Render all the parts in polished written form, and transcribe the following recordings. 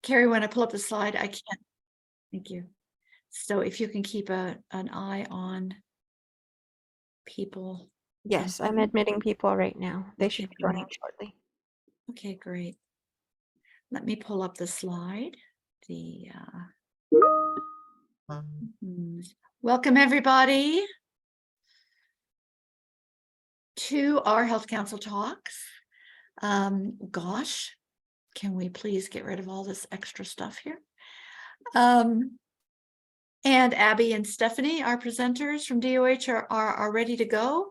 Carrie, when I pull up the slide, I can't. Thank you. So if you can keep an eye on people. Yes, I'm admitting people right now. They should be joining shortly. Okay, great. Let me pull up the slide. Welcome everybody to our Health Council Talks. Gosh, can we please get rid of all this extra stuff here? And Abby and Stephanie, our presenters from DOH, are ready to go.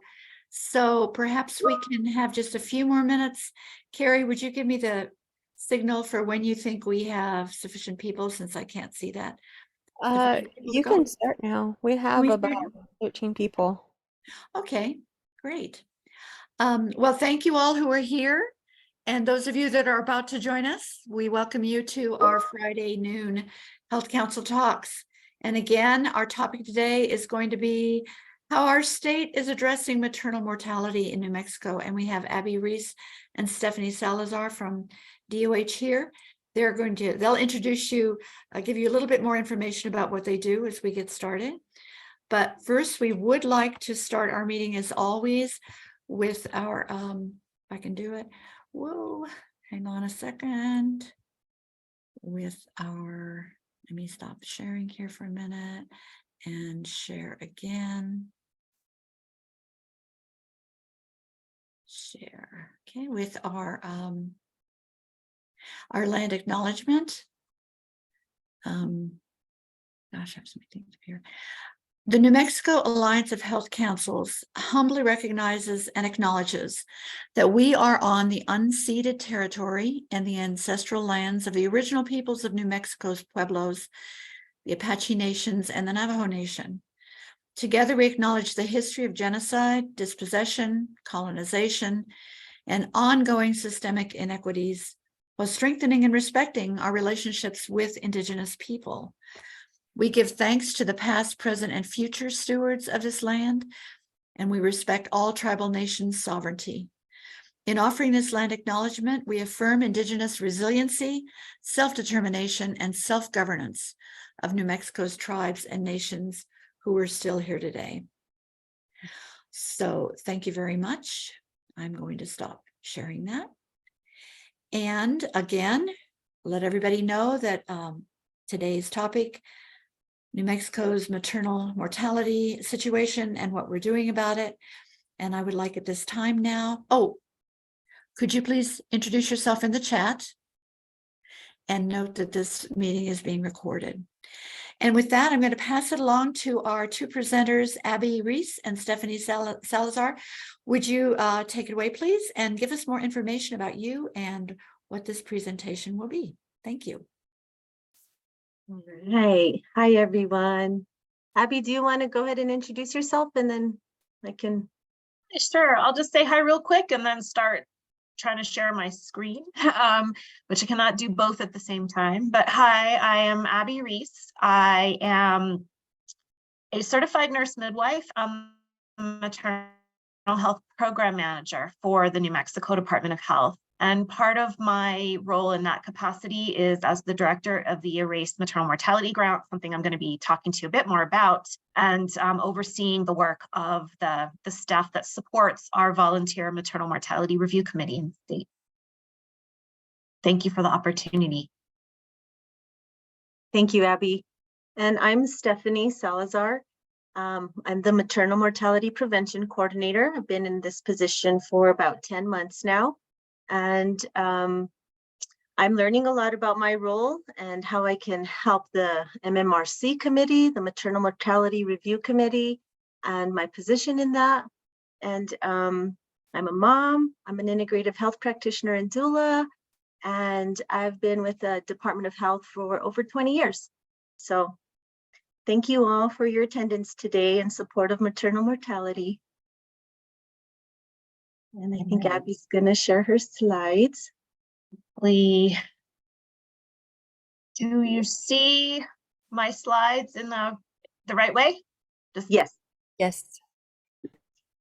So perhaps we can have just a few more minutes. Carrie, would you give me the signal for when you think we have sufficient people, since I can't see that? You can start now. We have about 13 people. Okay, great. Well, thank you all who are here. And those of you that are about to join us, we welcome you to our Friday noon Health Council Talks. And again, our topic today is going to be how our state is addressing maternal mortality in New Mexico. And we have Abby Reese and Stephanie Salazar from DOH here. They'll introduce you, give you a little bit more information about what they do as we get started. But first, we would like to start our meeting as always with our, if I can do it. Whoa, hang on a second. With our, let me stop sharing here for a minute and share again. Share, okay, with our land acknowledgement. Gosh, I have so many things up here. The New Mexico Alliance of Health Councils humbly recognizes and acknowledges that we are on the unceded territory and the ancestral lands of the original peoples of New Mexico's Pueblos, the Apache Nations, and the Navajo Nation. Together, we acknowledge the history of genocide, dispossession, colonization, and ongoing systemic inequities, while strengthening and respecting our relationships with Indigenous people. We give thanks to the past, present, and future stewards of this land, and we respect all tribal nations' sovereignty. In offering this land acknowledgement, we affirm Indigenous resiliency, self-determination, and self-governance of New Mexico's tribes and nations who are still here today. So thank you very much. I'm going to stop sharing that. And again, let everybody know that today's topic, New Mexico's maternal mortality situation and what we're doing about it. And I would like at this time now, could you please introduce yourself in the chat and note that this meeting is being recorded. And with that, I'm going to pass it along to our two presenters, Abby Reese and Stephanie Salazar. Would you take it away, please, and give us more information about you and what this presentation will be. Thank you. All right. Hi, everyone. Abby, do you want to go ahead and introduce yourself, and then I can? Sure. I'll just say hi real quick and then start trying to share my screen, which I cannot do both at the same time. But hi, I am Abby Reese. I am a certified nurse midwife. I'm a maternal health program manager for the New Mexico Department of Health. And part of my role in that capacity is as the director of the Erased Maternal Mortality Grant, something I'm going to be talking to you a bit more about, and overseeing the work of the staff that supports our volunteer maternal mortality review committee in the state. Thank you for the opportunity. Thank you, Abby. And I'm Stephanie Salazar. I'm the maternal mortality prevention coordinator. I've been in this position for about 10 months now. And I'm learning a lot about my role and how I can help the MMRC committee, the Maternal Mortality Review Committee, and my position in that. And I'm a mom, I'm an integrative health practitioner and doula, and I've been with the Department of Health for over 20 years. So thank you all for your attendance today in support of maternal mortality. And I think Abby's going to share her slides. Do you see my slides in the right way? Yes. Yes.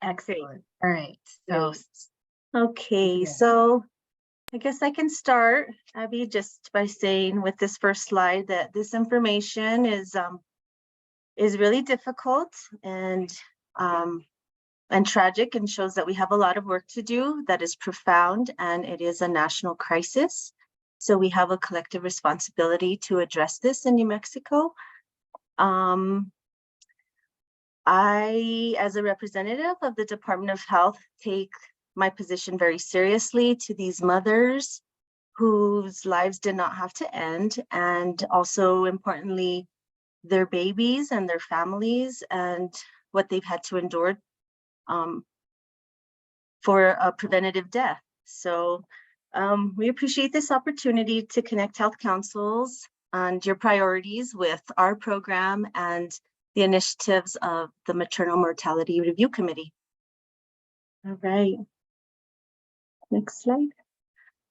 Excellent. All right. So, okay. So I guess I can start, Abby, just by saying with this first slide that this information is really difficult and tragic, and shows that we have a lot of work to do that is profound, and it is a national crisis. So we have a collective responsibility to address this in New Mexico. I, as a representative of the Department of Health, take my position very seriously to these mothers whose lives did not have to end, and also importantly, their babies and their families and what they've had to endure for a preventative death. So we appreciate this opportunity to connect health councils and your priorities with our program and the initiatives of the Maternal Mortality Review Committee. All right. Next slide.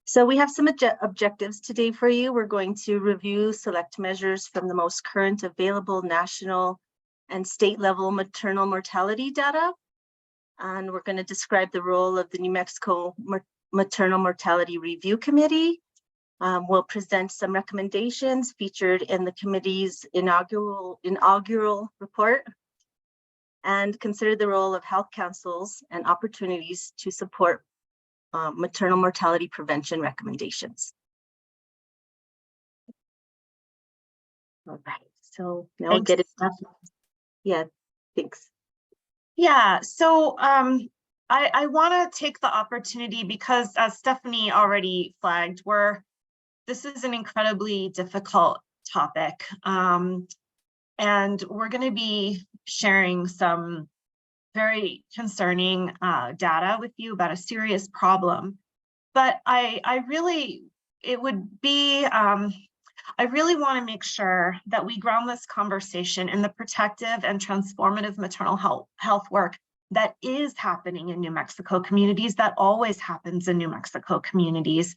So we have some objectives today for you. We're going to review select measures from the most current available national and state level maternal mortality data. And we're going to describe the role of the New Mexico Maternal Mortality Review Committee. We'll present some recommendations featured in the committee's inaugural report, and consider the role of health councils and opportunities to support maternal mortality prevention recommendations. All right, so now we'll get it started. Yeah, thanks. Yeah, so I want to take the opportunity, because as Stephanie already flagged, this is an incredibly difficult topic. And we're going to be sharing some very concerning data with you about a serious problem. But I really want to make sure that we ground this conversation in the protective and transformative maternal health work that is happening in New Mexico communities, that always happens in New Mexico communities,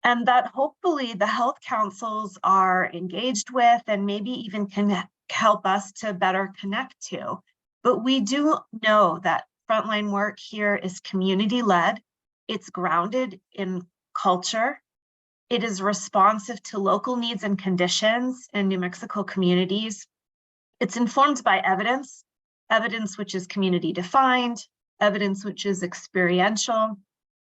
and that hopefully the health councils are engaged with and maybe even can help us to better connect to. But we do know that frontline work here is community-led, it's grounded in culture, it is responsive to local needs and conditions in New Mexico communities. It's informed by evidence which is community defined, evidence which is experiential,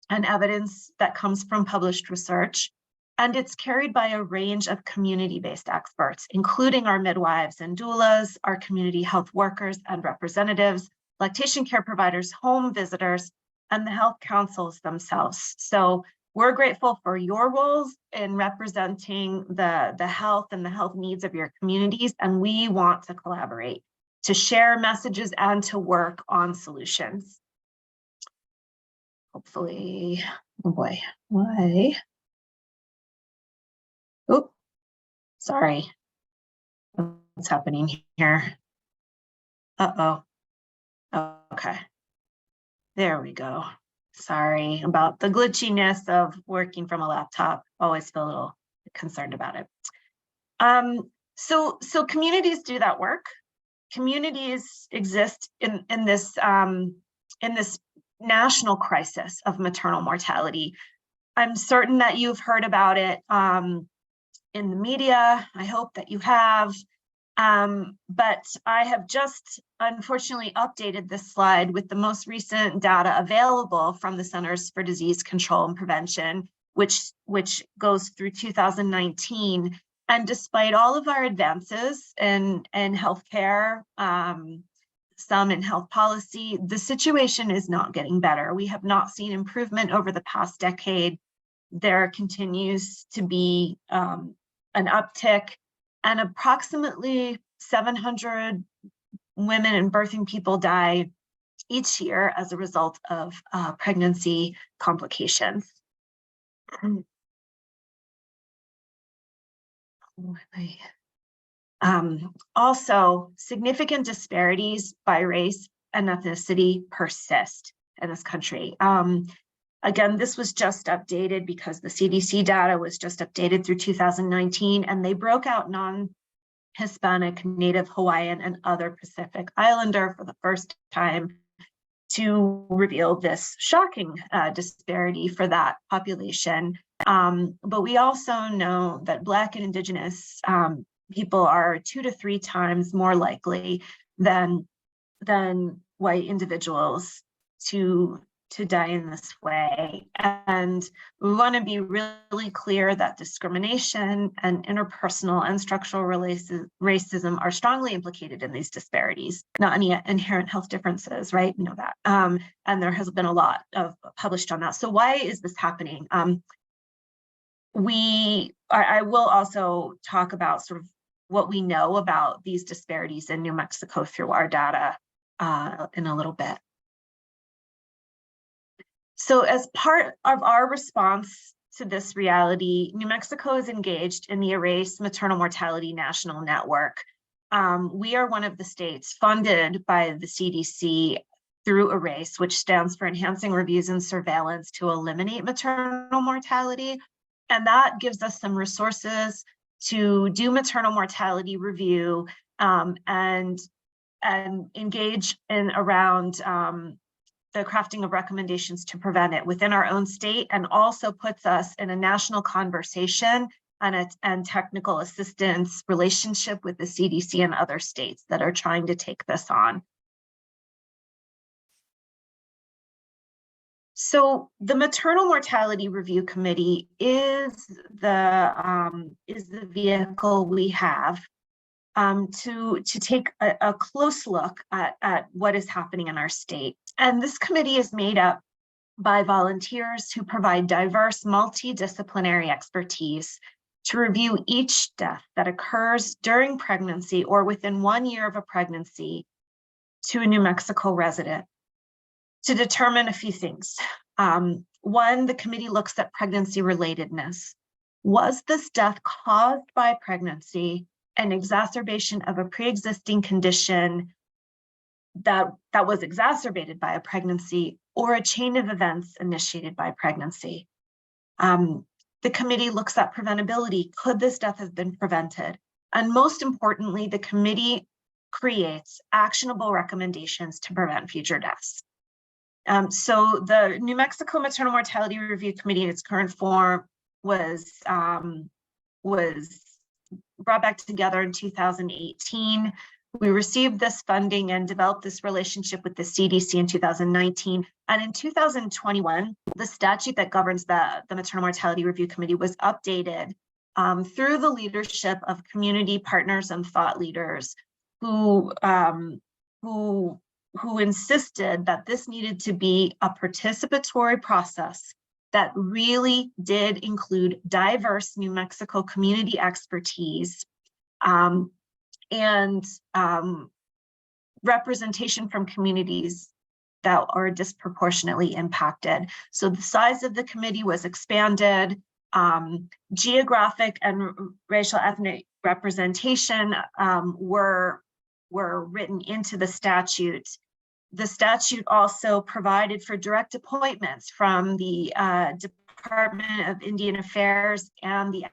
and evidence that comes from published research. And it's carried by a range of community-based experts, including our midwives and doulas, our community health workers and representatives, lactation care providers, home visitors, and the health councils themselves. So we're grateful for your roles in representing the health and the health needs of your communities, and we want to collaborate, to share messages and to work on solutions. Hopefully, oh boy, why? Oh, sorry. What's happening here? Uh-oh. Okay. There we go. Sorry about the glitchiness of working from a laptop. Always feel a little concerned about it. So communities do that work. Communities exist in this national crisis of maternal mortality. I'm certain that you've heard about it in the media. I hope that you have. But I have just unfortunately updated this slide with the most recent data available from the Centers for Disease Control and Prevention, which goes through 2019. And despite all of our advances in healthcare, some in health policy, the situation is not getting better. We have not seen improvement over the past decade. There continues to be an uptick, and approximately 700 women and birthing people die each year as a result of pregnancy complications. Also, significant disparities by race and ethnicity persist in this country. Again, this was just updated because the CDC data was just updated through 2019, and they broke out non-Hispanic, Native Hawaiian, and other Pacific Islander for the first time to reveal this shocking disparity for that population. But we also know that Black and Indigenous people are 2 to 3 times more likely than white individuals to die in this way. And we want to be really clear that discrimination and interpersonal and structural racism are strongly implicated in these disparities, not any inherent health differences, right? You know that. And there has been a lot of published on that. So why is this happening? I will also talk about sort of what we know about these disparities in New Mexico through our data in a little bit. So as part of our response to this reality, New Mexico is engaged in the Erase Maternal Mortality National Network. We are one of the states funded by the CDC through Erase, which stands for Enhancing Reviews and Surveillance to Eliminate Maternal Mortality. And that gives us some resources to do maternal mortality review and engage in around the crafting of recommendations to prevent it within our own state, and also puts us in a national conversation and technical assistance relationship with the CDC and other states that are trying to take this on. So the Maternal Mortality Review Committee is the vehicle we have to take a close look at what is happening in our state. And this committee is made up by volunteers who provide diverse multidisciplinary expertise to review each death that occurs during pregnancy or within 1 year of a pregnancy to a New Mexico resident to determine a few things. One, the committee looks at pregnancy relatedness. Was this death caused by pregnancy, an exacerbation of a pre-existing condition that was exacerbated by a pregnancy, or a chain of events initiated by pregnancy? The committee looks at preventability. Could this death have been prevented? And most importantly, the committee creates actionable recommendations to prevent future deaths. So the New Mexico Maternal Mortality Review Committee in its current form was brought back together in 2018. We received this funding and developed this relationship with the CDC in 2019. And in 2021, the statute that governs the Maternal Mortality Review Committee was updated through the leadership of community partners and thought leaders who insisted that this needed to be a participatory process that really did include diverse New Mexico community expertise and representation from communities that are disproportionately impacted. So the size of the committee was expanded. Geographic and racial ethnic representation were written into the statute. The statute also provided for direct appointments from the Department of Indian Affairs and the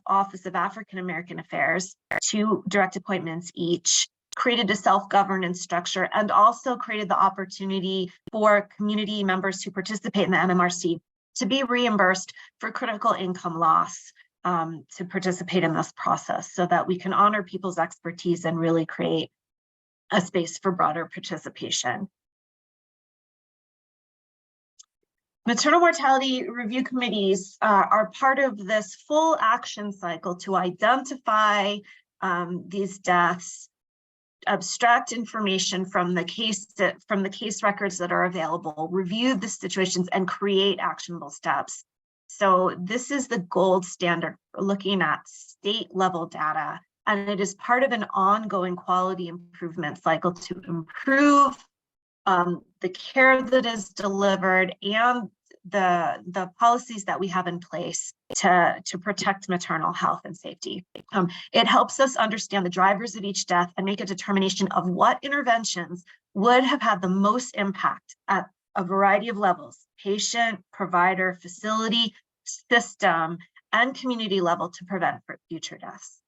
Office of African American Affairs, 2 direct appointments each, created a self-governance structure, and also created the opportunity for community members who participate in the MMRC to be reimbursed for critical income loss to participate in this process, so that we can honor people's expertise and really create a space for broader participation. Maternal mortality review committees are part of this full action cycle to identify these deaths, abstract information from the case records that are available, review the situations, and create actionable steps. So this is the gold standard for looking at state level data, and it is part of an ongoing quality improvement cycle to improve the care that is delivered and the policies that we have in place to protect maternal health and safety. It helps us understand the drivers of each death and make a determination of what interventions would have had the most impact at a variety of levels: patient, provider, facility, system, and community level to prevent future deaths.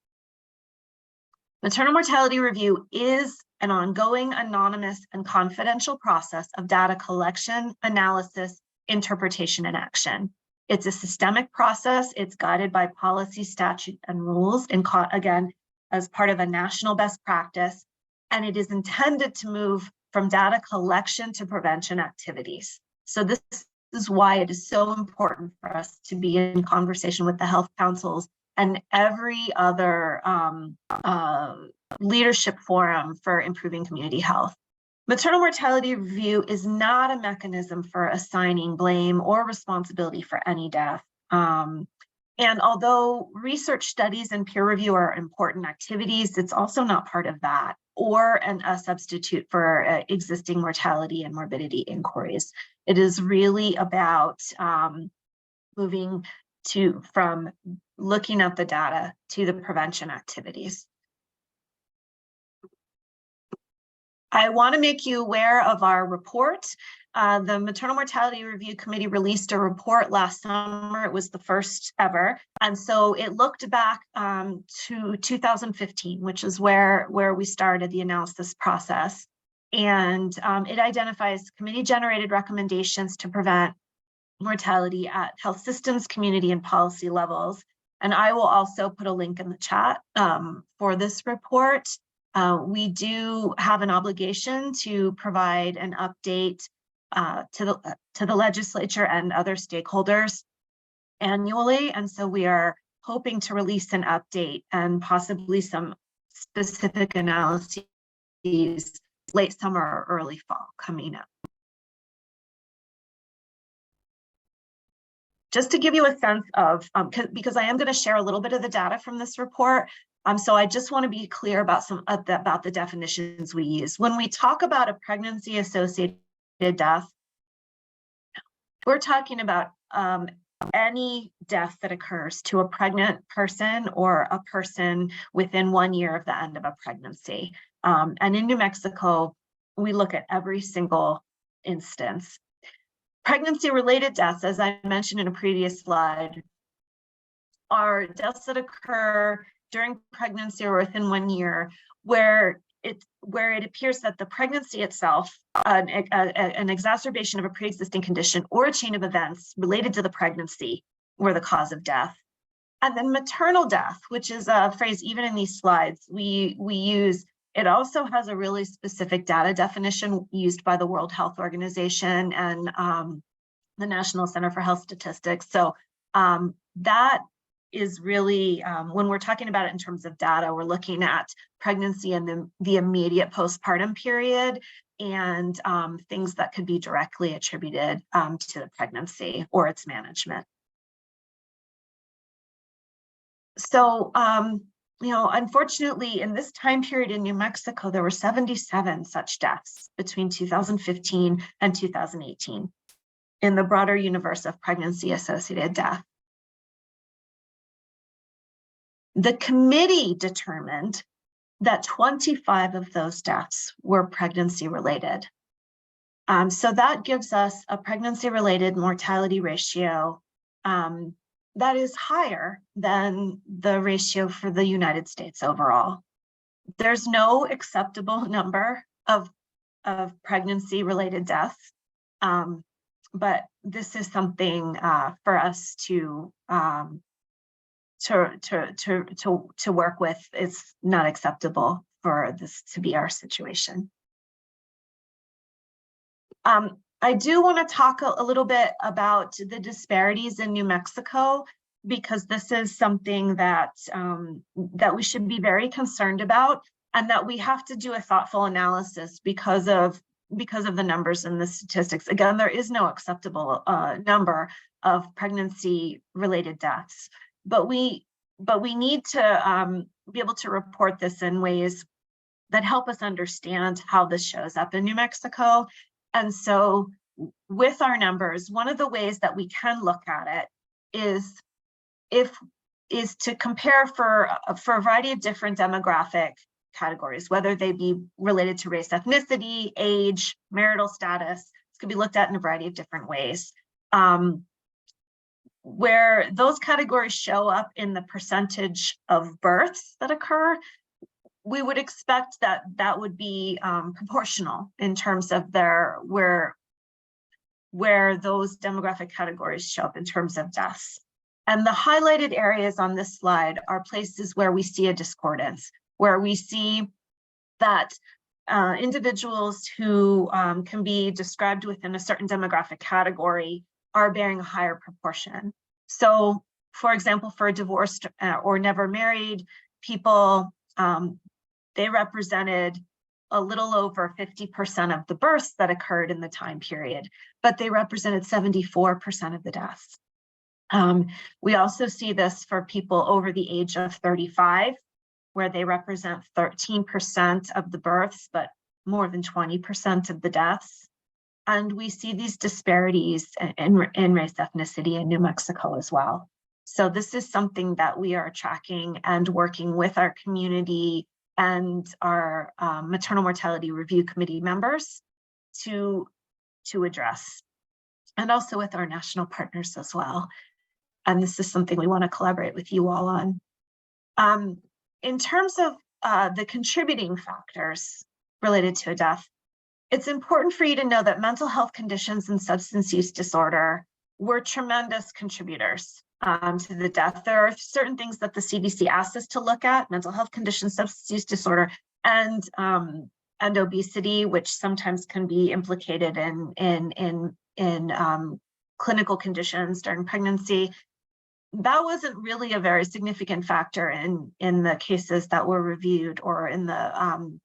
Maternal mortality review is an ongoing, anonymous, and confidential process of data collection, analysis, interpretation, and action. It's a systemic process. It's guided by policy, statute, and rules, and again, as part of a national best practice. And it is intended to move from data collection to prevention activities. So this is why it is so important for us to be in conversation with the health councils and every other leadership forum for improving community health. Maternal mortality review is not a mechanism for assigning blame or responsibility for any death. And although research studies and peer review are important activities, it's also not part of that or a substitute for existing mortality and morbidity inquiries. It is really about moving from looking at the data to the prevention activities. I want to make you aware of our report. The Maternal Mortality Review Committee released a report last summer. It was the first ever. And so it looked back to 2015, which is where we started the analysis process. And it identifies committee-generated recommendations to prevent mortality at health systems, community, and policy levels. And I will also put a link in the chat for this report. We do have an obligation to provide an update to the legislature and other stakeholders annually. And so we are hoping to release an update and possibly some specific analyses late summer or early fall coming up. Just to give you a sense of, because I am going to share a little bit of the data from this report. So I just want to be clear about about the definitions we use. When we talk about a pregnancy-associated death, we're talking about any death that occurs to a pregnant person or a person within 1 year of the end of a pregnancy. And in New Mexico, we look at every single instance. Pregnancy-related deaths, as I mentioned in a previous slide, are deaths that occur during pregnancy or within 1 year, where it appears that the pregnancy itself, an exacerbation of a pre-existing condition or a chain of events related to the pregnancy were the cause of death. And then maternal death, which is a phrase even in these slides we use. It also has a really specific data definition used by the World Health Organization and the National Center for Health Statistics. So that is really, when we're talking about it in terms of data, we're looking at pregnancy and the immediate postpartum period and things that could be directly attributed to the pregnancy or its management. So, unfortunately, in this time period in New Mexico, there were 77 such deaths between 2015 and 2018 in the broader universe of pregnancy-associated death. The committee determined that 25 of those deaths were pregnancy-related. So that gives us a pregnancy-related mortality ratio that is higher than the ratio for the United States overall. There's no acceptable number of pregnancy-related deaths, but this is something for us to work with. It's not acceptable for this to be our situation. I do want to talk a little bit about the disparities in New Mexico, because this is something that that we should be very concerned about, and that we have to do a thoughtful analysis because of the numbers and the statistics. Again, there is no acceptable number of pregnancy-related deaths, but we need to be able to report this in ways that help us understand how this shows up in New Mexico. And so with our numbers, one of the ways that we can look at it is to compare for a variety of different demographic categories, whether they be related to race, ethnicity, age, marital status. This could be looked at in a variety of different ways. Where those categories show up in the percentage of births that occur, we would expect that would be proportional in terms of where where those demographic categories show up in terms of deaths. And the highlighted areas on this slide are places where we see a discordance, where we see that individuals who can be described within a certain demographic category are bearing a higher proportion. So, for example, for divorced or never married people, they represented a little over 50% of the births that occurred in the time period, but they represented 74% of the deaths. We also see this for people over the age of 35, where they represent 13% of the births, but more than 20% of the deaths. And we see these disparities in race ethnicity in New Mexico as well. So this is something that we are tracking and working with our community and our maternal mortality review committee members to address, and also with our national partners as well. And this is something we want to collaborate with you all on. In terms of the contributing factors related to a death, it's important for you to know that mental health conditions and substance use disorder were tremendous contributors to the death. There are certain things that the CDC asked us to look at: mental health conditions, substance use disorder, and obesity, which sometimes can be implicated in clinical conditions during pregnancy. That wasn't really a very significant factor in the cases that were reviewed or in the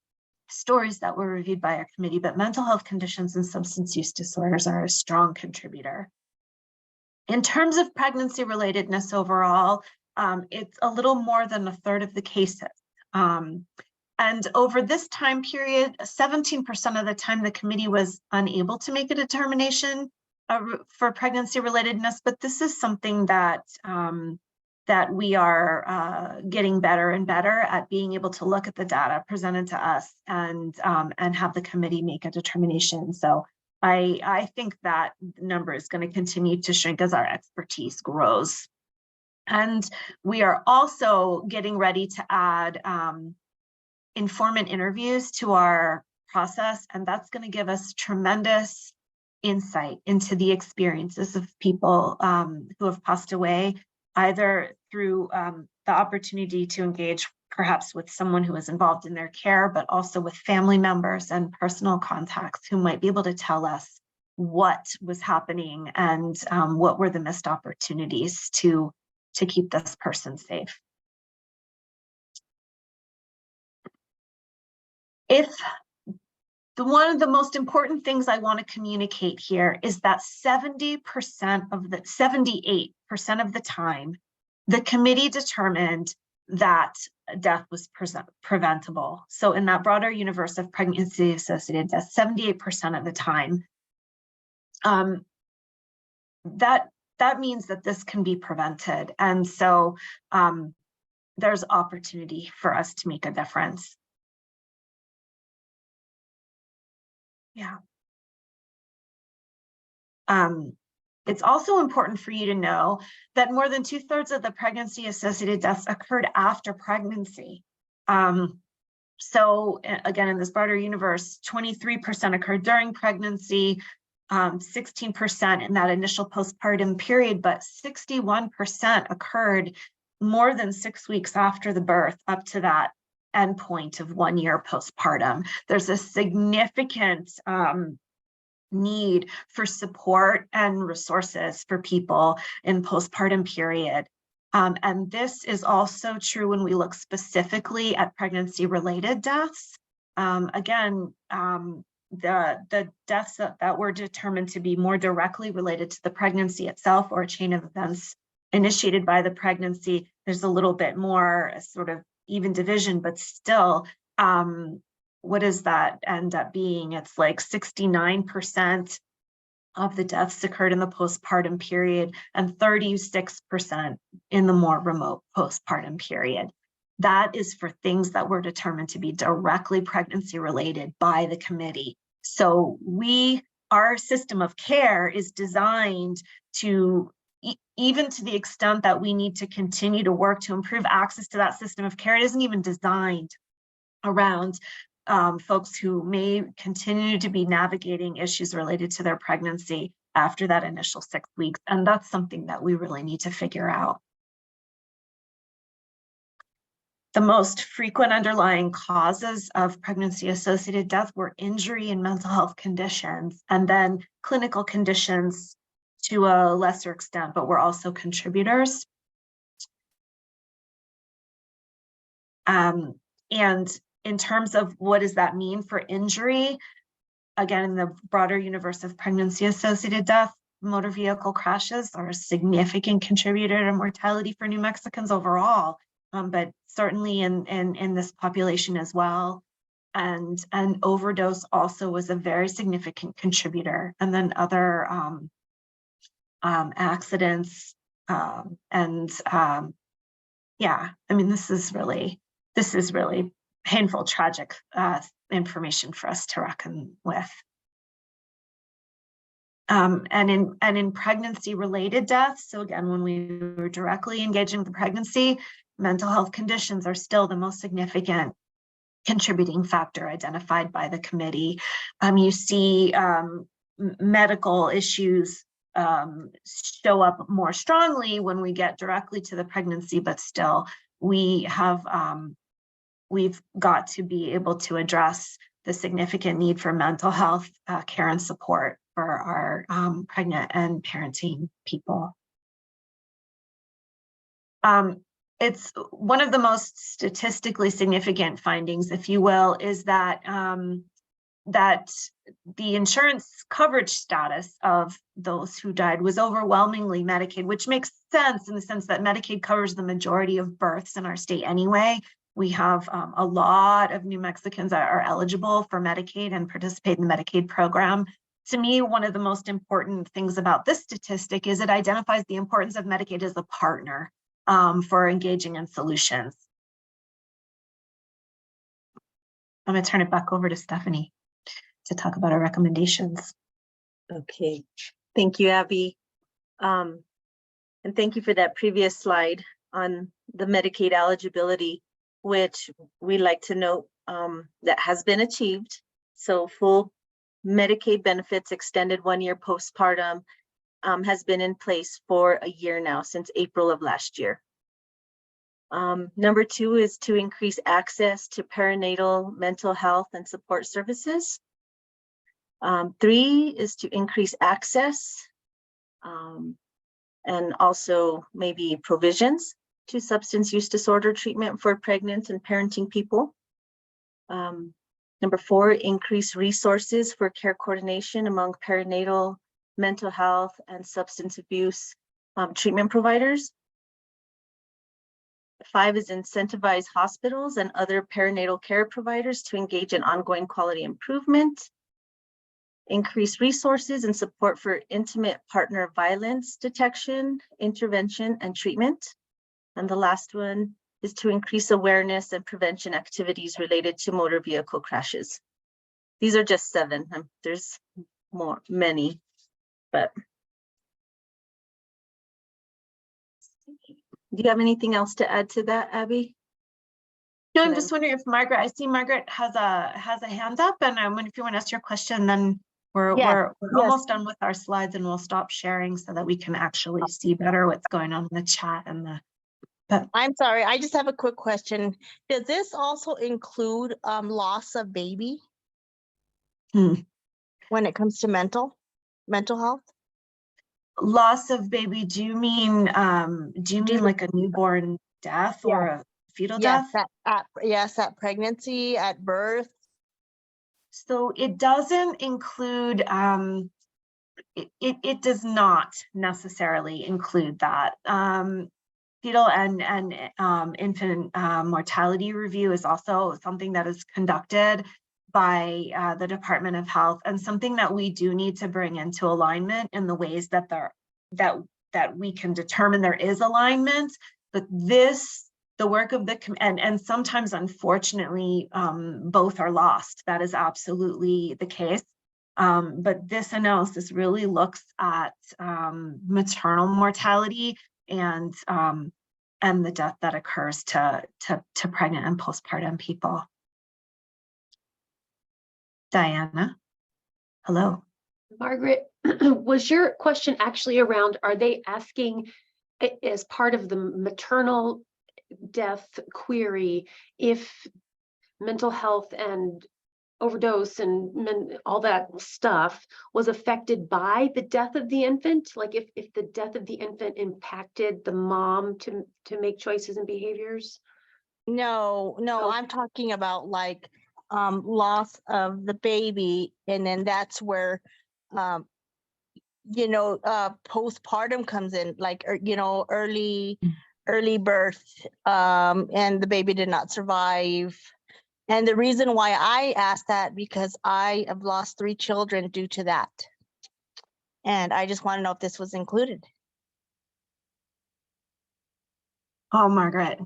stories that were reviewed by our committee, but mental health conditions and substance use disorders are a strong contributor. In terms of pregnancy relatedness overall, it's a little more than a third of the cases. And over this time period, 17% of the time the committee was unable to make a determination for pregnancy relatedness, but this is something that that we are getting better and better at, being able to look at the data presented to us and have the committee make a determination. So I think that number is going to continue to shrink as our expertise grows. And we are also getting ready to add informant interviews to our process, and that's going to give us tremendous insight into the experiences of people who have passed away, either through the opportunity to engage perhaps with someone who is involved in their care, but also with family members and personal contacts who might be able to tell us what was happening and what were the missed opportunities to keep this person safe. One of the most important things I want to communicate here is that 78% of the time, the committee determined that death was preventable. So in that broader universe of pregnancy-associated deaths, 78% of the time, that means that this can be prevented. And so there's opportunity for us to make a difference. Yeah. It's also important for you to know that more than 2/3 of the pregnancy-associated deaths occurred after pregnancy. So again, in this broader universe, 23% occurred during pregnancy, 16% in that initial postpartum period, but 61% occurred more than 6 weeks after the birth, up to that endpoint of 1 year postpartum. There's a significant need for support and resources for people in postpartum period. And this is also true when we look specifically at pregnancy-related deaths. Again, the deaths that were determined to be more directly related to the pregnancy itself or a chain of events initiated by the pregnancy, there's a little bit more sort of even division, but still, what does that end up being? It's like 69% of the deaths occurred in the postpartum period and 36% in the more remote postpartum period. That is for things that were determined to be directly pregnancy related by the committee. So our system of care is designed to, even to the extent that we need to continue to work to improve access to that system of care, it isn't even designed around folks who may continue to be navigating issues related to their pregnancy. after that initial 6 weeks. And that's something that we really need to figure out. The most frequent underlying causes of pregnancy-associated death were injury and mental health conditions, and then clinical conditions to a lesser extent, but were also contributors. And in terms of what does that mean for injury, again, in the broader universe of pregnancy-associated death, motor vehicle crashes are a significant contributor to mortality for New Mexicans overall. But certainly in this population as well. And an overdose also was a very significant contributor. And then other accidents yeah, I mean, this is really painful, tragic information for us to reckon with. And in pregnancy-related deaths, so again, when we were directly engaging the pregnancy, mental health conditions are still the most significant contributing factor identified by the committee. You see medical issues show up more strongly when we get directly to the pregnancy, but still we've got to be able to address the significant need for mental health care and support for our pregnant and parenting people. It's one of the most statistically significant findings, if you will, is that that the insurance coverage status of those who died was overwhelmingly Medicaid, which makes sense in the sense that Medicaid covers the majority of births in our state anyway. We have a lot of New Mexicans that are eligible for Medicaid and participate in the Medicaid program. To me, one of the most important things about this statistic is it identifies the importance of Medicaid as a partner for engaging in solutions. I'm going to turn it back over to Stephanie to talk about our recommendations. Okay, thank you, Abby. And thank you for that previous slide on the Medicaid eligibility, which we like to note that has been achieved. So full Medicaid benefits extended 1 year postpartum has been in place for a year now, since April of last year. Number 2 is to increase access to perinatal mental health and support services. 3 is to increase access and also maybe provisions to substance use disorder treatment for pregnant and parenting people. Number 4, increase resources for care coordination among perinatal mental health and substance abuse treatment providers. 5 is incentivize hospitals and other perinatal care providers to engage in ongoing quality improvement. Increase resources and support for intimate partner violence detection, intervention, and treatment. And the last one is to increase awareness and prevention activities related to motor vehicle crashes. These are just 7. There's many, but. Do you have anything else to add to that, Abby? No, I'm just wondering if Margaret, I see Margaret has a hand up, and I wonder if you want to ask your question, then we're almost done with our slides and we'll stop sharing so that we can actually see better what's going on in the chat and the. But I'm sorry, I just have a quick question. Does this also include loss of baby when it comes to mental health? Loss of baby, do you mean like a newborn death or a fetal death? Yes, at pregnancy, at birth. So it doesn't include, it does not necessarily include that. Fetal and infant mortality review is also something that is conducted by the Department of Health, and something that we do need to bring into alignment in the ways that that we can determine there is alignment. But the work of the and sometimes, unfortunately, both are lost. That is absolutely the case. But this analysis really looks at maternal mortality and the death that occurs to pregnant and postpartum people. Diana, hello. Margaret, was your question actually around, are they asking as part of the maternal death query if mental health and overdose and all that stuff was affected by the death of the infant? Like if the death of the infant impacted the mom to make choices and behaviors? No, Oh. I'm talking about like loss of the baby, and then that's where postpartum comes in, like early birth, and the baby did not survive. And the reason why I asked that, because I have lost 3 children due to that. And I just want to know if this was included. Oh, Margaret,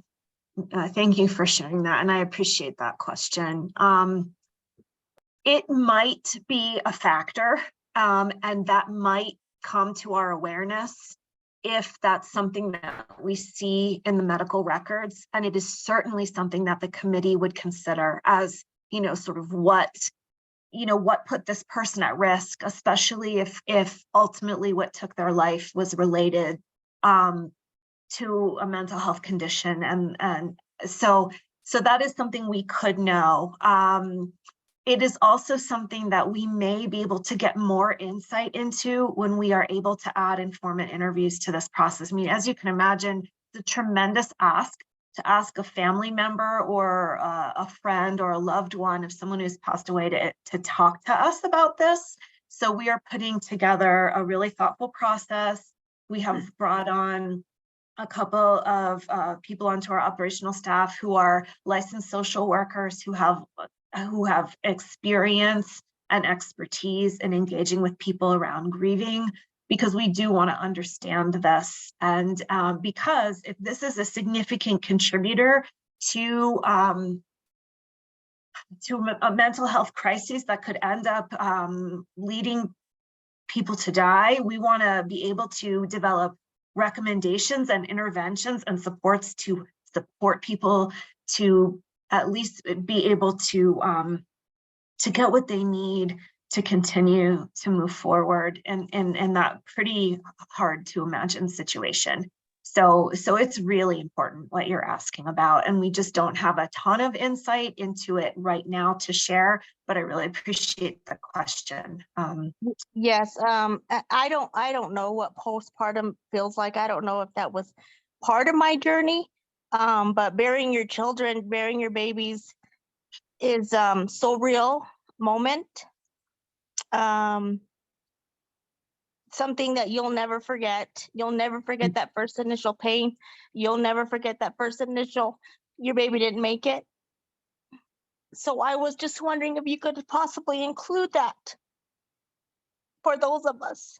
thank you for sharing that. And I appreciate that question. It might be a factor, and that might come to our awareness if that's something that we see in the medical records. And it is certainly something that the committee would consider as, sort of what put this person at risk, especially if ultimately what took their life was related to a mental health condition. And so that is something we could know. It is also something that we may be able to get more insight into when we are able to add informant interviews to this process. I mean, as you can imagine, it's a tremendous ask to ask a family member or a friend or a loved one of someone who's passed away to talk to us about this. So we are putting together a really thoughtful process. We have brought on a couple of people onto our operational staff who are licensed social workers who have experience and expertise in engaging with people around grieving, because we do want to understand this. And because if this is a significant contributor to a mental health crisis that could end up leading people to die, we want to be able to develop recommendations and interventions and supports to support people to at least be able to get what they need to continue to move forward in that pretty hard to imagine situation. So it's really important what you're asking about, and we just don't have a ton of insight into it right now to share, but I really appreciate the question. Yes, I don't know what postpartum feels like. I don't know if that was part of my journey, but burying your children, burying your babies is so real moment. Something that you'll never forget. You'll never forget that first initial pain. You'll never forget that first initial, your baby didn't make it. So I was just wondering if you could possibly include that for those of us.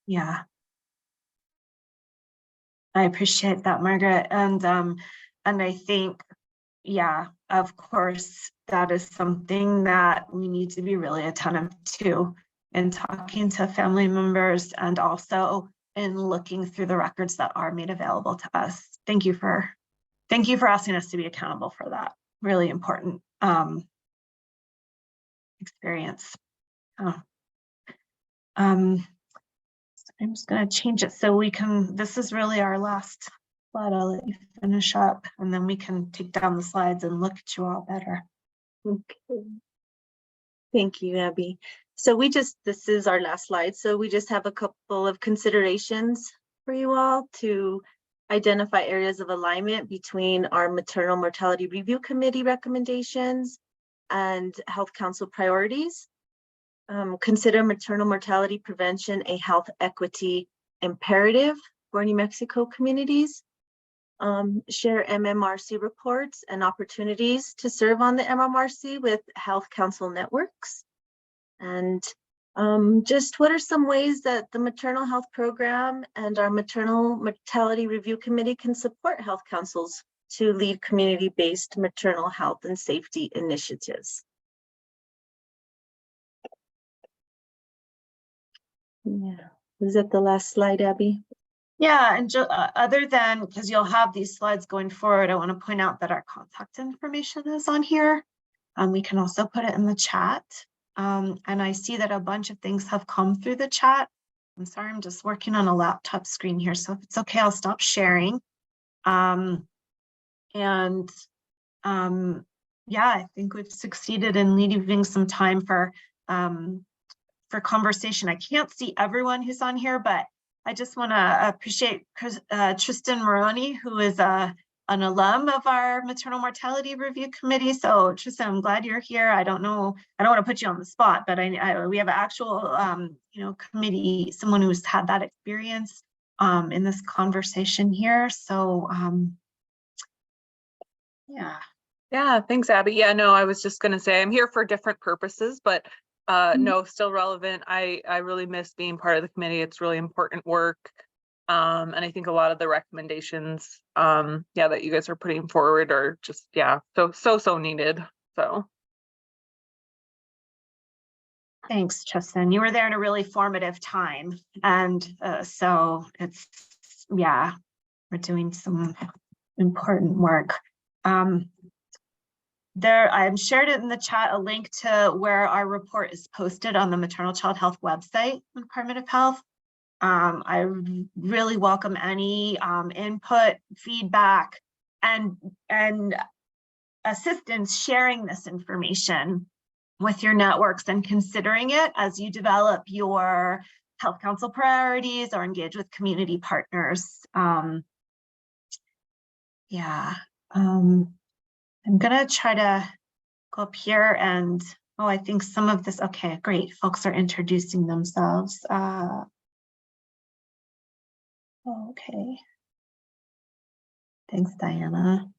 Yeah. I appreciate that, Margaret. And I think, yeah, of course, that is something that we need to be really attentive to in talking to family members and also in looking through the records that are made available to us. Thank you for asking us to be accountable for that. Really important experience. I'm just going to change it so we can, this is really our last slide. I'll let you finish up and then we can take down the slides and look at you all better. Okay. Thank you, Abby. So this is our last slide. So we just have a couple of considerations for you all to identify areas of alignment between our Maternal Mortality Review Committee recommendations and Health Council priorities. Consider maternal mortality prevention a health equity imperative for New Mexico communities. Share MMRC reports and opportunities to serve on the MMRC with Health Council networks. And just what are some ways that the Maternal Health Program and our Maternal Mortality Review Committee can support Health Councils to lead community-based maternal health and safety initiatives? Yeah, is that the last slide, Abby? Yeah, and other than, because you'll have these slides going forward, I want to point out that our contact information is on here. We can also put it in the chat. And I see that a bunch of things have come through the chat. I'm sorry, I'm just working on a laptop screen here. So if it's okay, I'll stop sharing. Yeah, I think we've succeeded in leaving some time for conversation. I can't see everyone who's on here, but I just want to appreciate Tristan Moroni, who is an alum of our Maternal Mortality Review Committee. So Tristan, I'm glad you're here. I don't know, I don't want to put you on the spot, but we have an actual, committee, someone who's had that experience in this conversation here. So yeah. Yeah, thanks, Abby. Yeah, no, I was just going to say I'm here for different purposes, but no, still relevant. I really miss being part of the committee. It's really important work. And I think a lot of the recommendations, that you guys are putting forward are just, so needed. So. Thanks, Tristan. You were there in a really formative time. And so it's, we're doing some important work. I've shared it in the chat, a link to where our report is posted on the Maternal Child Health website, Department of Health. I really welcome any input, feedback, and assistance sharing this information with your networks and considering it as you develop your health council priorities or engage with community partners. I'm gonna try to go up here and, I think some of this, okay, great. Folks are introducing themselves. Okay. Thanks, Diana.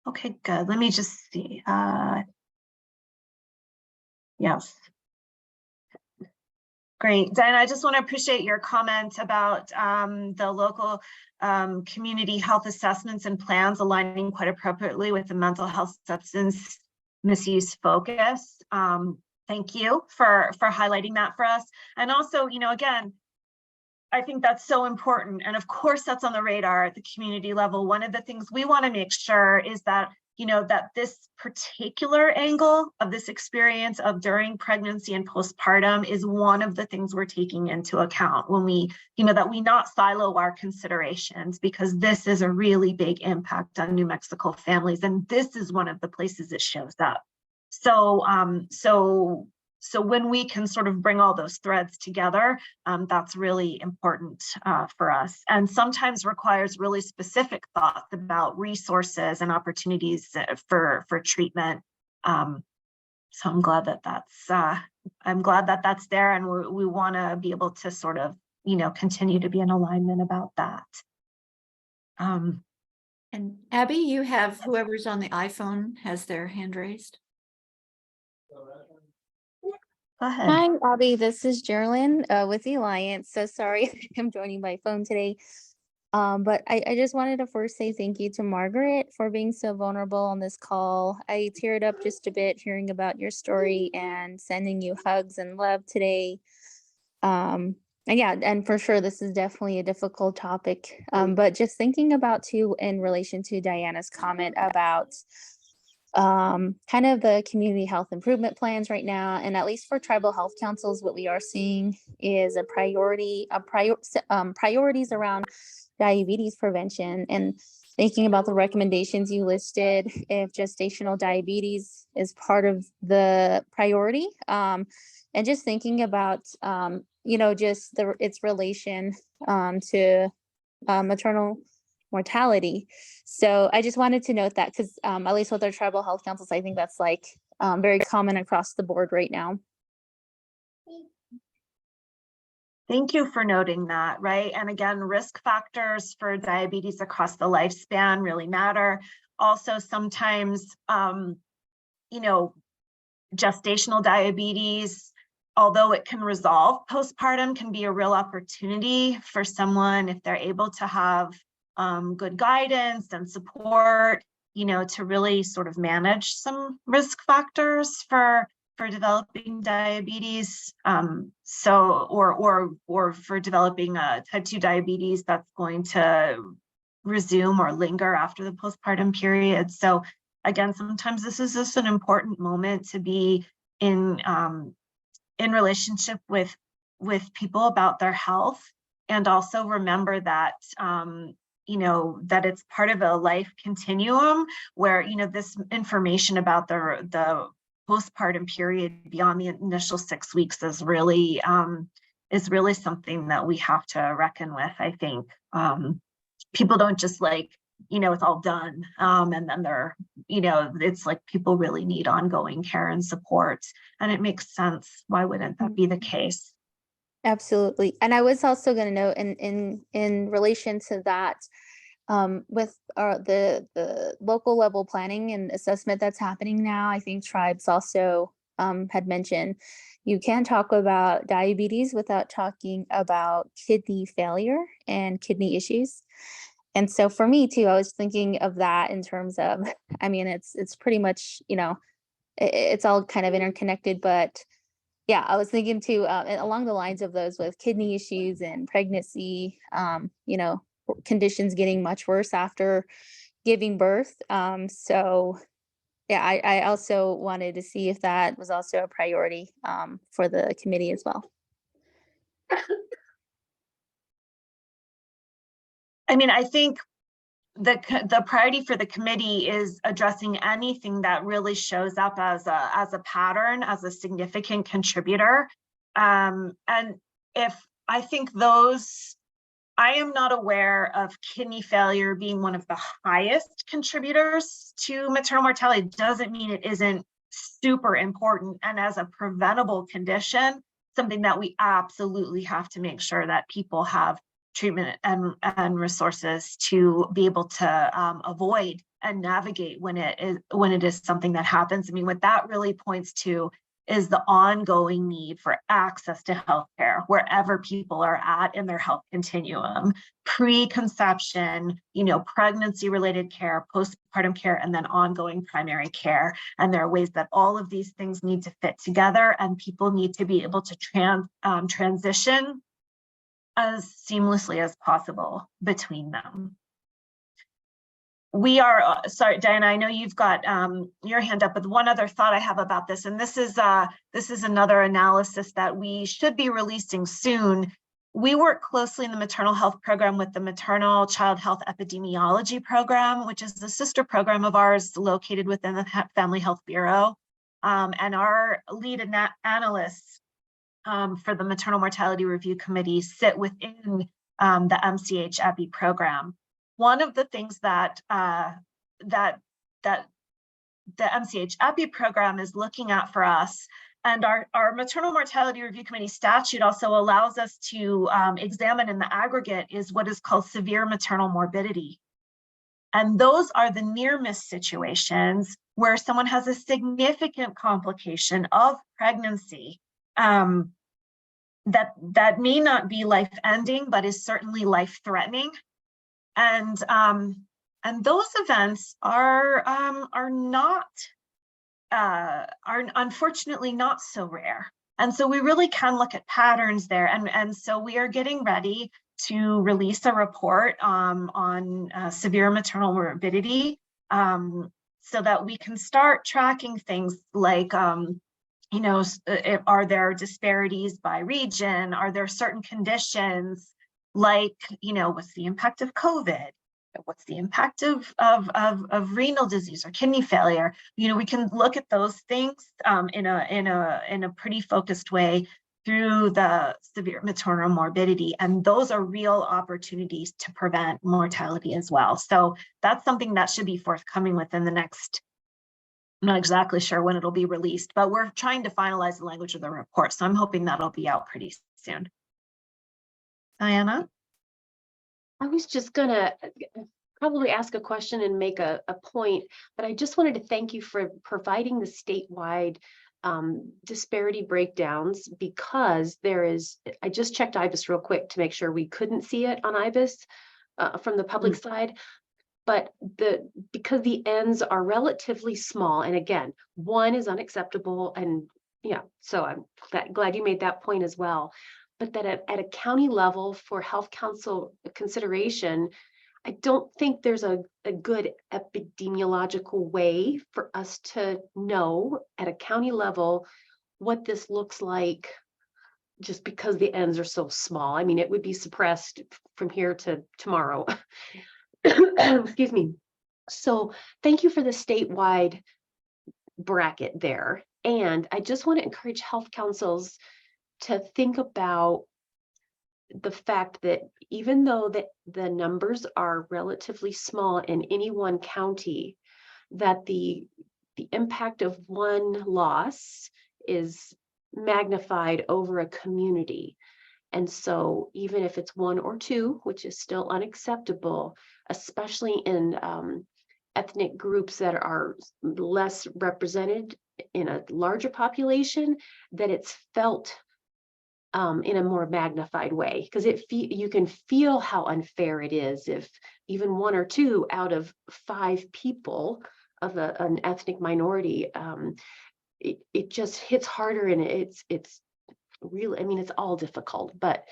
Okay, good. Let me just see. Yes. Great, Diana, I just want to appreciate your comment about the local community health assessments and plans aligning quite appropriately with the mental health substance misuse focus. Thank you for highlighting that for us. And also, again, I think that's so important. And of course, that's on the radar at the community level. One of the things we want to make sure is that that this particular angle of this experience of during pregnancy and postpartum is one of the things we're taking into account when we, that we not silo our considerations, because this is a really big impact on New Mexico families. And this is one of the places it shows up. So, so when we can sort of bring all those threads together, that's really important for us, and sometimes requires really specific thoughts about resources and opportunities for treatment. So I'm glad that that's there, and we want to be able to sort of continue to be in alignment about that. And Abby, you have whoever's on the iPhone has their hand raised. Go ahead. Hi, Abby. This is Geraldine with the Alliance. So sorry I'm joining by phone today. But I just wanted to first say thank you to Margaret for being so vulnerable on this call. I teared up just a bit hearing about your story and sending you hugs and love today. And for sure, this is definitely a difficult topic. But just thinking about too, in relation to Diana's comment about kind of the community health improvement plans right now, and at least for tribal health councils, what we are seeing is priorities around diabetes prevention, and thinking about the recommendations you listed, if gestational diabetes is part of the priority, and just thinking about just its relation to maternal mortality. So I just wanted to note that, because at least with our tribal health councils, I think that's like very common across the board right now. Thank you for noting that, right? And again, risk factors for diabetes across the lifespan really matter. Also, sometimes, gestational diabetes, although it can resolve postpartum, can be a real opportunity for someone if they're able to have good guidance and support, to really sort of manage some risk factors for developing diabetes. Or for developing a type 2 diabetes that's going to resume or linger after the postpartum period. So again, sometimes this is just an important moment to be in relationship with people about their health, and also remember that that it's part of a life continuum where this information about the postpartum period beyond the initial 6 weeks is really something that we have to reckon with. I think people don't just it's all done and then they're it's like people really need ongoing care and support, and it makes sense. Why wouldn't that be the case? Absolutely. And I was also going to note in relation to that, with the local level planning and assessment that's happening now, I think tribes also had mentioned you can't talk about diabetes without talking about kidney failure and kidney issues. And so for me too, I was thinking of that in terms of, I mean, it's pretty much, it's all kind of interconnected, but yeah, I was thinking too, along the lines of those with kidney issues and pregnancy, conditions getting much worse after giving birth. So yeah, I also wanted to see if that was also a priority for the committee as well. I mean, I think the priority for the committee is addressing anything that really shows up as a pattern, as a significant contributor. And if I think I am not aware of kidney failure being one of the highest contributors to maternal mortality. Doesn't mean it isn't super important, and as a preventable condition, something that we absolutely have to make sure that people have treatment and resources to be able to avoid and navigate when it is something that happens. I mean, what that really points to is the ongoing need for access to healthcare wherever people are at in their health continuum, pre-conception, pregnancy-related care, postpartum care, and then ongoing primary care. And there are ways that all of these things need to fit together, and people need to be able to transition as seamlessly as possible between them. We are, sorry, Diana, I know you've got your hand up, but one other thought I have about this, and this is another analysis that we should be releasing soon. We work closely in the maternal health program with the Maternal Child Health Epidemiology Program, which is the sister program of ours located within the Family Health Bureau. And our lead analysts for the Maternal Mortality Review Committee sit within the MCH EPI program. One of the things that the MCH EPI program is looking at for us, and our Maternal Mortality Review Committee statute also allows us to examine in the aggregate, is what is called severe maternal morbidity. And those are the near miss situations where someone has a significant complication of pregnancy that may not be life-ending, but is certainly life-threatening. And those events are unfortunately not so rare. And so we really can look at patterns there. And so we are getting ready to release a report on severe maternal morbidity, so that we can start tracking things like, are there disparities by region? Are there certain conditions like, what's the impact of COVID? What's the impact of renal disease or kidney failure? We can look at those things in a pretty focused way through the severe maternal morbidity, and those are real opportunities to prevent mortality as well. So that's something that should be forthcoming within the next. I'm not exactly sure when it'll be released, but we're trying to finalize the language of the report, so I'm hoping that'll be out pretty soon. Diana? I was just gonna probably ask a question and make a point, but I just wanted to thank you for providing the statewide disparity breakdowns, because I just checked IBIS real quick to make sure we couldn't see it on IBIS from the public side. But because the ends are relatively small, and again, 1 is unacceptable, and yeah, so I'm glad you made that point as well. But that at a county level for health council consideration, I don't think there's a good epidemiological way for us to know at a county level what this looks like just because the ends are so small. I mean, it would be suppressed from here to tomorrow. Excuse me. So thank you for the statewide bracket there. And I just want to encourage health councils to think about the fact that even though the numbers are relatively small in any one county, that the impact of one loss is magnified over a community. And so even if it's one or two, which is still unacceptable, especially in ethnic groups that are less represented in a larger population, that it's felt in a more magnified way, because you can feel how unfair it is if even one or two out of 5 people of an ethnic minority, it just hits harder, and it's really, I mean, it's all difficult, but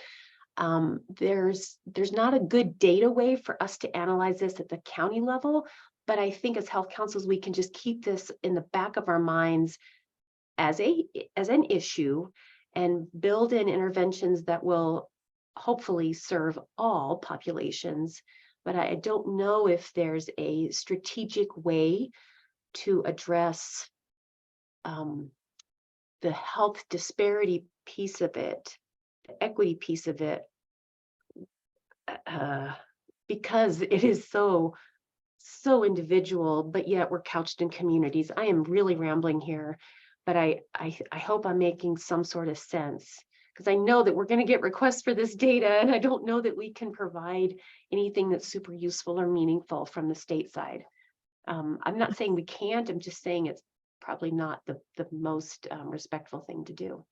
there's not a good data way for us to analyze this at the county level. But I think as health councils, we can just keep this in the back of our minds as an issue, and build in interventions that will hopefully serve all populations. But I don't know if there's a strategic way to address the health disparity piece of it, the equity piece of it, because it is so individual, but yet we're couched in communities. I am really rambling here, but I hope I'm making some sort of sense, because I know that we're going to get requests for this data, and I don't know that we can provide anything that's super useful or meaningful from the state side. I'm not saying we can't, I'm just saying it's probably not the most respectful thing to do.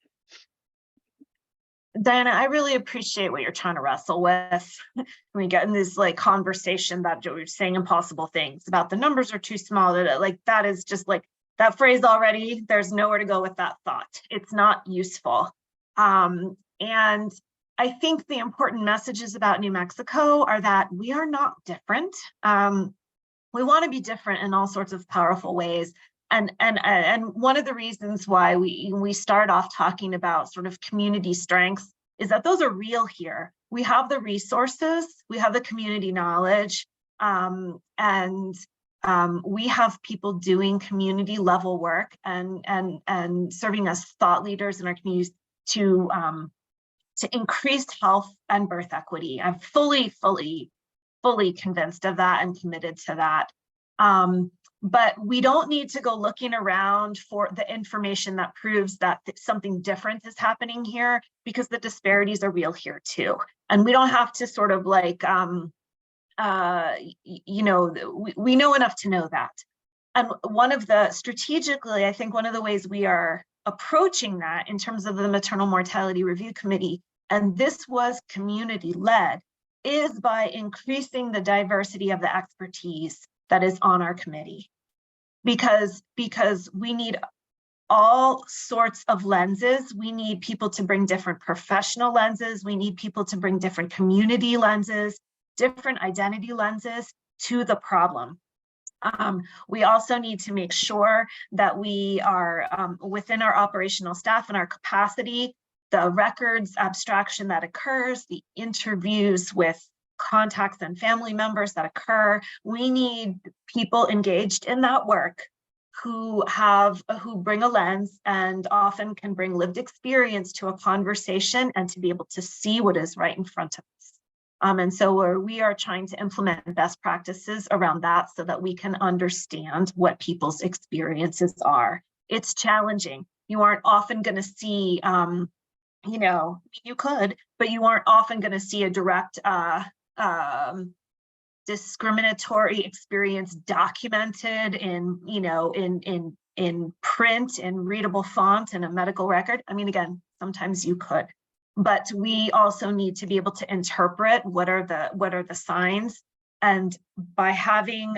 Diana, I really appreciate what you're trying to wrestle with. We get in this like conversation that you're saying impossible things about the numbers are too small. Like that is just like that phrase already. There's nowhere to go with that thought. It's not useful. And I think the important messages about New Mexico are that we are not different. We want to be different in all sorts of powerful ways. And one of the reasons why we start off talking about sort of community strengths is that those are real here. We have the resources, we have the community knowledge, and we have people doing community level work and serving as thought leaders in our communities to increase health and birth equity. I'm fully convinced of that and committed to that. But we don't need to go looking around for the information that proves that something different is happening here, because the disparities are real here too. And we don't have to sort of like, you know, we know enough to know that. And strategically, I think one of the ways we are approaching that in terms of the Maternal Mortality Review Committee, and this was community-led, is by increasing the diversity of the expertise that is on our committee, because we need all sorts of lenses. We need people to bring different professional lenses. We need people to bring different community lenses, different identity lenses to the problem. We also need to make sure that we are within our operational staff and our capacity, the records abstraction that occurs, the interviews with contacts and family members that occur. We need people engaged in that work who bring a lens and often can bring lived experience to a conversation and to be able to see what is right in front of us. And so we are trying to implement best practices around that so that we can understand what people's experiences are. It's challenging. You aren't often going to see, you know, you could, but you aren't often going to see a direct discriminatory experience documented in, you know, in print, in readable font, in a medical record. I mean, again, sometimes you could, but we also need to be able to interpret what are the signs. And by having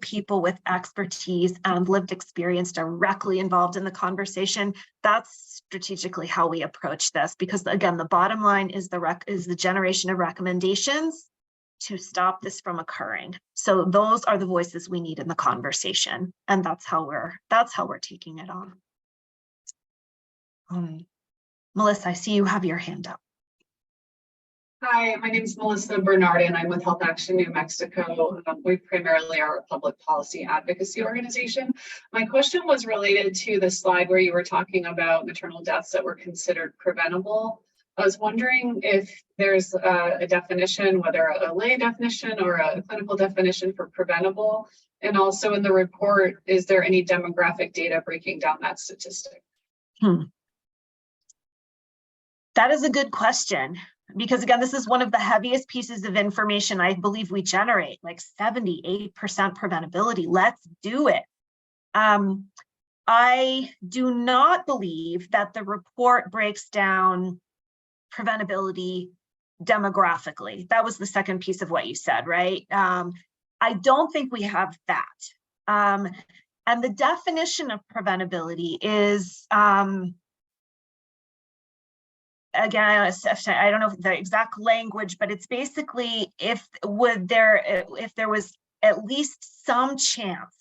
people with expertise and lived experience directly involved in the conversation, that's strategically how we approach this. Because again, the bottom line is the generation of recommendations to stop this from occurring. So those are the voices we need in the conversation, and that's how we're taking it on. Melissa, I see you have your hand up. Hi, my name is Melissa Bernardi, and I'm with Health Action New Mexico. We primarily are a public policy advocacy organization. My question was related to the slide where you were talking about maternal deaths that were considered preventable. I was wondering if there's a definition, whether a lay definition or a clinical definition for preventable. And also in the report, is there any demographic data breaking down that statistic? That is a good question. Because again, this is one of the heaviest pieces of information I believe we generate, like 78% preventability. Let's do it. I do not believe that the report breaks down preventability demographically. That was the second piece of what you said, right? I don't think we have that. And the definition of preventability is, again, I don't know the exact language, but it's basically if there was at least some chance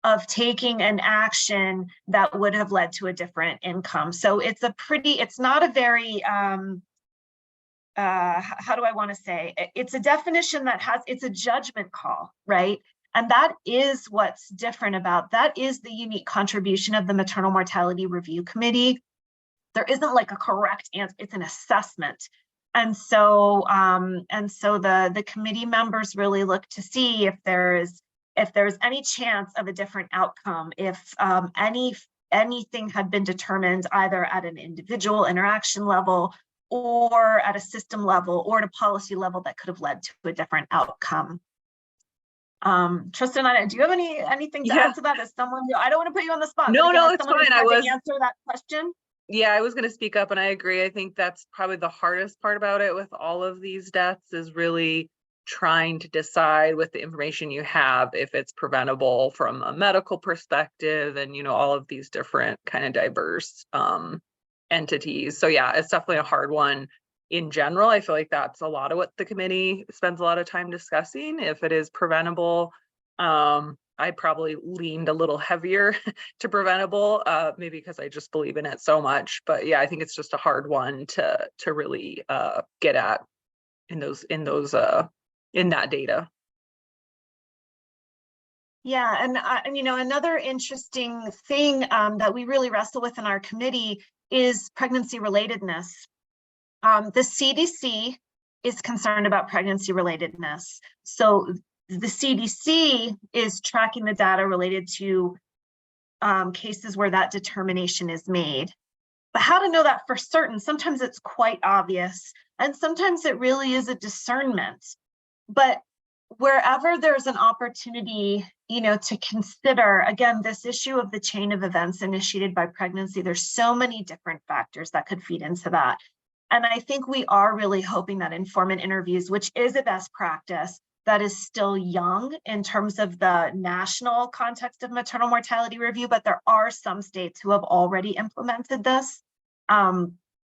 of taking an action that would have led to a different income. So it's not a very, how do I want to say? It's a definition that it's a judgment call, right? And that is what's different about, that is the unique contribution of the Maternal Mortality Review Committee. There isn't like a correct answer, it's an assessment. And so the committee members really look to see if there's any chance of a different outcome, if anything had been determined either at an individual interaction level or at a system level or at a policy level that could have led to a different outcome. Tristan, do you have anything to add to that as someone who, I don't want to put you on the spot. No, it's fine. I was answer that question. Yeah, I was going to speak up, and I agree. I think that's probably the hardest part about it with all of these deaths is really trying to decide with the information you have if it's preventable from a medical perspective and, you know, all of these different kind of diverse entities. So yeah, it's definitely a hard one in general. I feel like that's a lot of what the committee spends a lot of time discussing. If it is preventable, I probably leaned a little heavier to preventable, maybe because I just believe in it so much. But yeah, I think it's just a hard one to really get at in that data. Yeah, and you know, another interesting thing that we really wrestle with in our committee is pregnancy relatedness. The CDC is concerned about pregnancy relatedness. So the CDC is tracking the data related to cases where that determination is made. But how to know that for certain? Sometimes it's quite obvious, and sometimes it really is a discernment. But wherever there's an opportunity, you know, to consider, again, this issue of the chain of events initiated by pregnancy, there's so many different factors that could feed into that. And I think we are really hoping that informant interviews, which is a best practice, that is still young in terms of the national context of maternal mortality review, but there are some states who have already implemented this,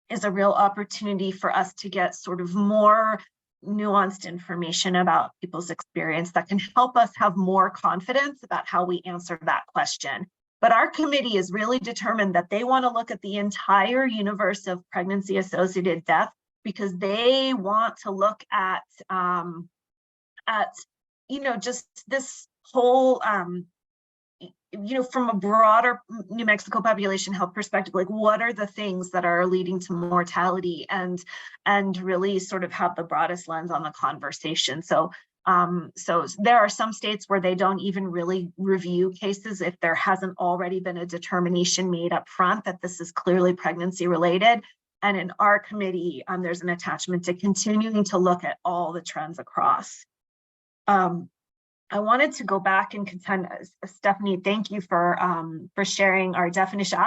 is a real opportunity for us to get sort of more nuanced information about people's experience that can help us have more confidence about how we answer that question. But our committee is really determined that they want to look at the entire universe of pregnancy-associated death because they want to look at you know, just this whole, you know, from a broader New Mexico population health perspective, like what are the things that are leading to mortality and really sort of have the broadest lens on the conversation. So there are some states where they don't even really review cases if there hasn't already been a determination made up front that this is clearly pregnancy related. And in our committee, there's an attachment to continuing to look at all the trends across. I wanted to go back and contend, Stephanie, thank you for sharing our definition.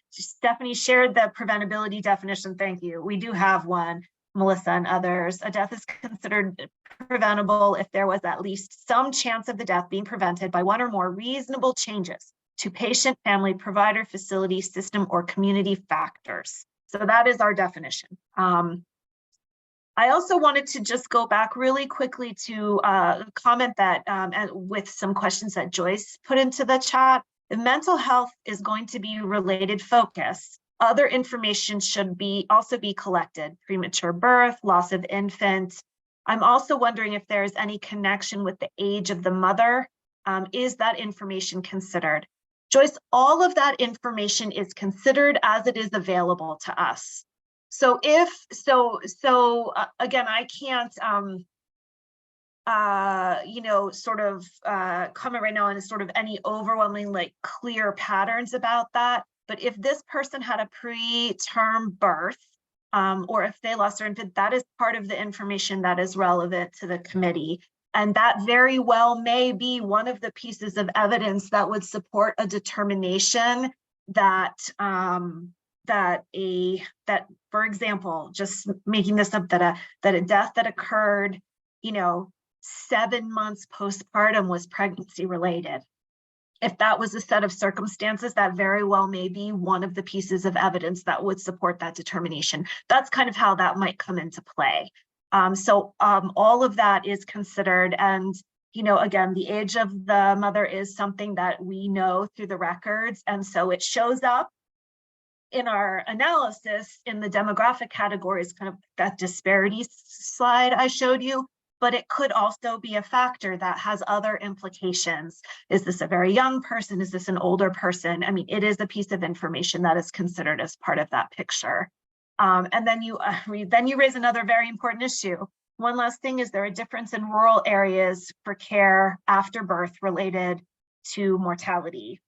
Stephanie shared the preventability definition, thank you. We do have one, Melissa and others. A death is considered preventable if there was at least some chance of the death being prevented by one or more reasonable changes to patient, family, provider, facility, system, or community factors. So that is our definition. I also wanted to just go back really quickly to comment that with some questions that Joyce put into the chat. If mental health is going to be related focus, other information should also be collected. Premature birth, loss of infant. I'm also wondering if there's any connection with the age of the mother. Is that information considered? Joyce, all of that information is considered as it is available to us. So again, I can't, sort of comment right now on sort of any overwhelming, like, clear patterns about that. But if this person had a preterm birth, or if they lost their infant, that is part of the information that is relevant to the committee. And that very well may be one of the pieces of evidence that would support a determination that for example, just making this up, that a death that occurred, 7 months postpartum was pregnancy related. If that was a set of circumstances, that very well may be one of the pieces of evidence that would support that determination. That's kind of how that might come into play. All of that is considered, and again, the age of the mother is something that we know through the records, and so it shows up in our analysis in the demographic categories, kind of that disparity slide I showed you, but it could also be a factor that has other implications. Is this a very young person? Is this an older person? I mean, it is a piece of information that is considered as part of that picture. And then you raise another very important issue. One last thing, is there a difference in rural areas for care after birth related to mortality?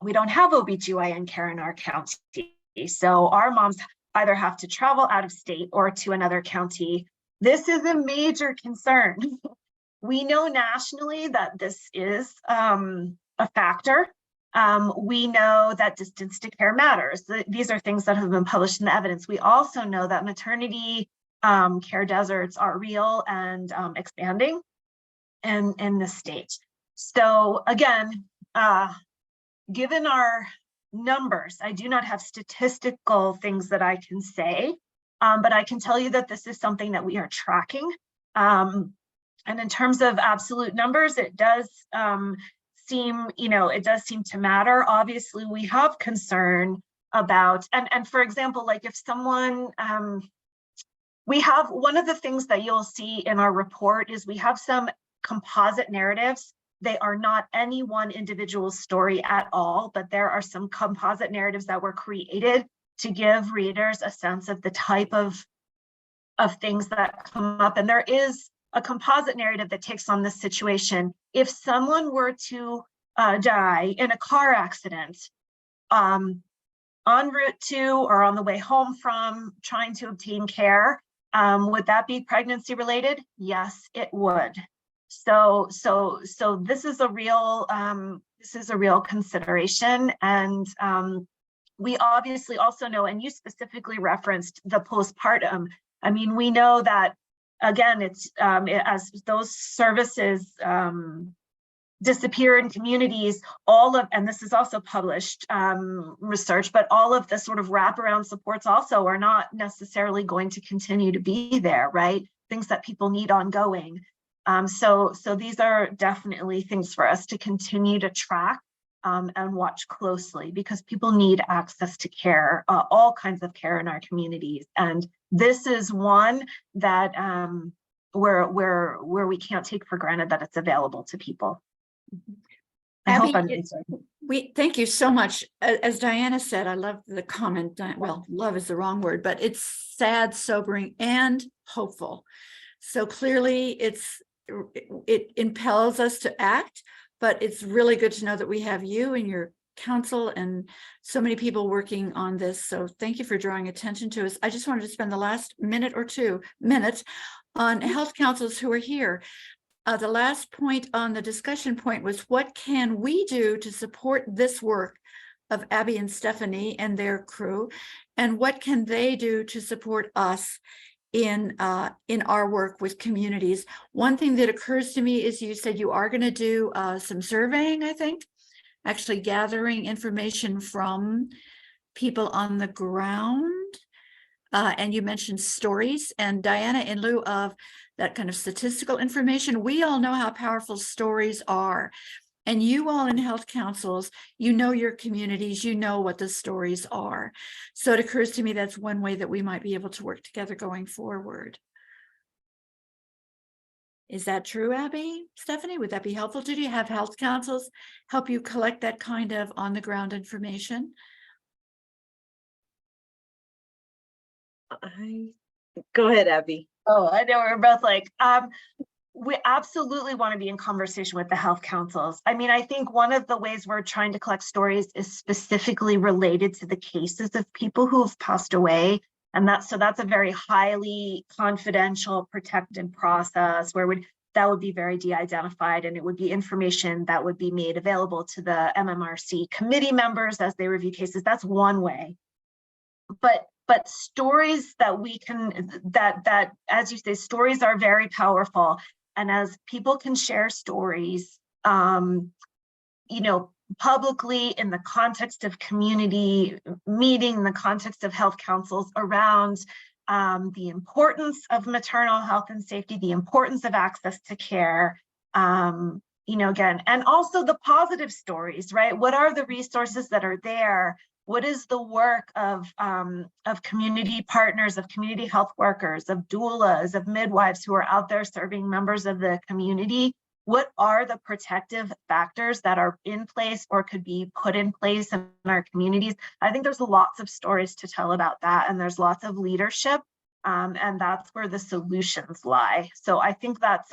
We don't have OBGYN care in our county. So our moms either have to travel out of state or to another county. This is a major concern. We know nationally that this is a factor. We know that distance to care matters. These are things that have been published in the evidence. We also know that maternity care deserts are real and expanding in the state. So again, given our numbers, I do not have statistical things that I can say, but I can tell you that this is something that we are tracking. And in terms of absolute numbers, it does seem to matter. Obviously, we have concern about, and for example, like if someone, we have, one of the things that you'll see in our report is we have some composite narratives. They are not any one individual story at all, but there are some composite narratives that were created to give readers a sense of the type of things that come up. And there is a composite narrative that takes on this situation. If someone were to die in a car accident, en route to or on the way home from trying to obtain care, would that be pregnancy related? Yes, it would. So this is a real consideration, and we obviously also know, and you specifically referenced the postpartum. I mean, we know that again, it's as those services disappear in communities, and this is also published research, but all of the sort of wraparound supports also are not necessarily going to continue to be there, right? Things that people need ongoing. So these are definitely things for us to continue to track and watch closely, because people need access to care, all kinds of care in our communities. And this is one that where we can't take for granted that it's available to people. I hope I'm answering. Thank you so much. As Diana said, I love the comment. Well, love is the wrong word, but it's sad, sobering, and hopeful. So clearly it impels us to act, but it's really good to know that we have you and your council and so many people working on this. So thank you for drawing attention to us. I just wanted to spend the last minute or 2 minutes on health councils who are here. The last point on the discussion point was, what can we do to support this work of Abby and Stephanie and their crew, and what can they do to support us in our work with communities? One thing that occurs to me is you said you are going to do some surveying, I think, actually gathering information from people on the ground. And you mentioned stories. And Diana, in lieu of that kind of statistical information, we all know how powerful stories are. And you all in health councils, you know your communities, you know what the stories are. So it occurs to me that's one way that we might be able to work together going forward. Is that true, Abby? Stephanie, would that be helpful? Did you have health councils help you collect that kind of on the ground information? Go ahead, Abby. Oh, I know we're both like, we absolutely want to be in conversation with the health councils. I mean, I think one of the ways we're trying to collect stories is specifically related to the cases of people who have passed away. And that's a very highly confidential, protected process where that would be very de-identified, and it would be information that would be made available to the MMRC committee members as they review cases. That's one way. But stories that we can, that as you say, stories are very powerful. And as people can share stories, you know, publicly in the context of community meeting, in the context of health councils around the importance of maternal health and safety, the importance of access to care, you know, again, and also the positive stories, right? What are the resources that are there? What is the work of community partners, of community health workers, of doulas, of midwives who are out there serving members of the community? What are the protective factors that are in place or could be put in place in our communities? I think there's lots of stories to tell about that, and there's lots of leadership, and that's where the solutions lie. So I think that's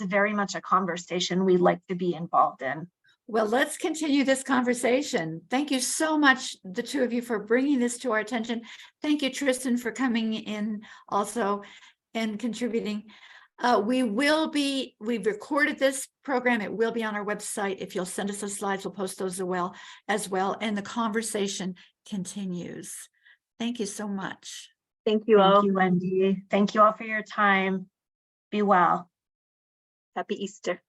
very much a conversation we'd like to be involved in. Well, let's continue this conversation. Thank you so much, the two of you, for bringing this to our attention. Thank you, Tristan, for coming in also and contributing. We've recorded this program. It will be on our website. If you'll send us the slides, we'll post those as well. And the conversation continues. Thank you so much. Thank you all. Thank you, Wendy. Thank you all for your time. Be well. Happy Easter.